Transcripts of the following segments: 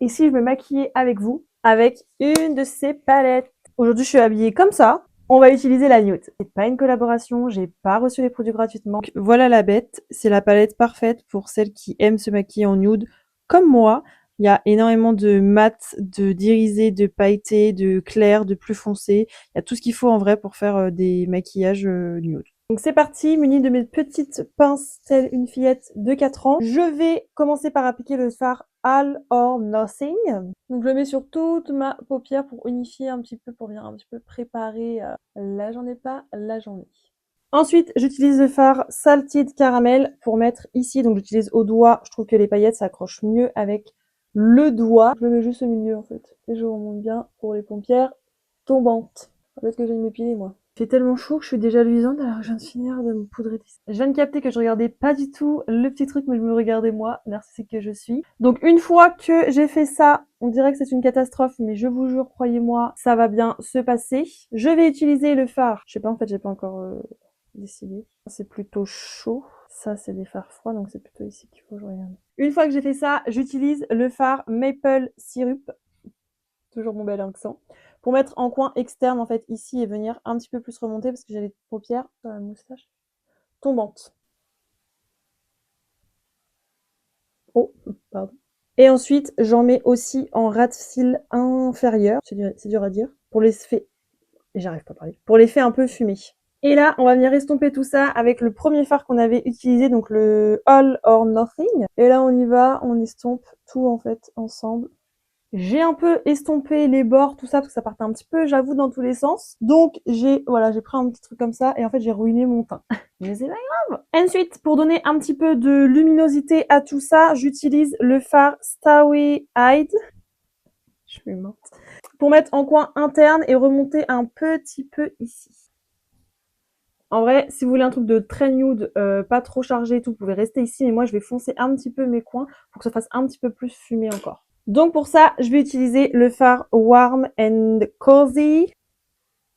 et si je me maquillais avec vous avec une de ces palettes. Aujourd'hui, je suis habillée comme ça. On va utiliser la nude. C'est pas une collaboration, j'ai pas reçu les produits gratuitement. Donc, voilà la bête, c'est la palette parfaite pour celles qui aiment se maquiller en nude comme moi. Il y a énormément de mat, de d'irisé, de pailleté, de clair, de plus foncé. Il y a tout ce qu'il faut en vrai pour faire des maquillages nude. Donc c'est parti, muni de mes petites pinces, telle une fillette de 4 ans. Je vais commencer par appliquer le fard All or Nothing. Donc je le mets sur toute ma paupière pour unifier un petit peu, pour venir un petit peu préparer. Là j'en ai pas, là j'en ai. Ensuite, j'utilise le fard Salted Caramel pour mettre ici. Donc j'utilise au doigt, je trouve que les paillettes s'accrochent mieux avec le doigt. Je le mets juste au milieu en fait. Et je remonte bien pour les paupières tombantes. Peut-être que je vais m'épiler moi. Il fait tellement chaud que je suis déjà luisante alors que je viens de finir de me poudrer. Je viens de capter que je regardais pas du tout le petit truc mais je me regardais moi, narcissique que je suis. Donc une fois que j'ai fait ça, on dirait que c'est une catastrophe mais je vous jure, croyez-moi, ça va bien se passer. Je vais utiliser le fard. Je sais pas en fait, j'ai pas encore décidé. C'est plutôt chaud. Ça c'est des fards froids donc c'est plutôt ici qu'il faut que je regarde. Une fois que j'ai fait ça, j'utilise le fard Maple Syrup. Toujours mon bel accent. Pour mettre en coin externe, en fait, ici, et venir un petit peu plus remonter, parce que j'ai les paupières, la moustache, tombantes. Oh, pardon. Et ensuite, j'en mets aussi en ras de cils inférieur, c'est dur à dire, pour l'effet, j'arrive pas à parler, pour l'effet un peu fumé. Et là, on va venir estomper tout ça avec le premier fard qu'on avait utilisé, donc le All or Nothing. Et là, on y va, on estompe tout, en fait, ensemble. J'ai un peu estompé les bords, tout ça, parce que ça partait un petit peu, j'avoue, dans tous les sens. Donc, j'ai pris un petit truc comme ça, et en fait, j'ai ruiné mon teint. Mais c'est pas grave. Ensuite, pour donner un petit peu de luminosité à tout ça, j'utilise le fard Starry Eyed. Je suis morte. Pour mettre en coin interne et remonter un petit peu ici. En vrai, si vous voulez un truc de très nude, pas trop chargé et tout, vous pouvez rester ici, mais moi, je vais foncer un petit peu mes coins pour que ça fasse un petit peu plus fumé encore. Donc pour ça, je vais utiliser le fard Warm and Cozy.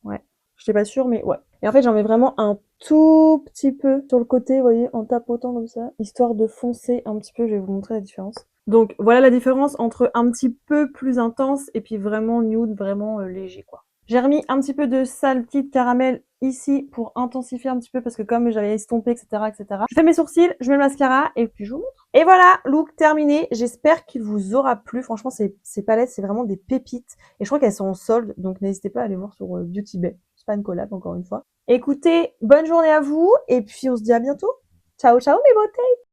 Ouais, je n'étais pas sûre, mais ouais. Et en fait, j'en mets vraiment un tout petit peu sur le côté, vous voyez, en tapotant comme ça, histoire de foncer un petit peu. Je vais vous montrer la différence. Donc voilà la différence entre un petit peu plus intense et puis vraiment nude, vraiment léger, quoi. J'ai remis un petit peu de salty de caramel ici pour intensifier un petit peu parce que comme j'avais estompé, etc., etc. Je fais mes sourcils, je mets le mascara et puis je vous montre. Et voilà, look terminé. J'espère qu'il vous aura plu. Franchement, ces palettes, c'est vraiment des pépites. Et je crois qu'elles sont en solde, donc n'hésitez pas à aller voir sur Beauty Bay. C'est pas une collab, encore une fois. Écoutez, bonne journée à vous et puis on se dit à bientôt. Ciao, ciao mes beautés!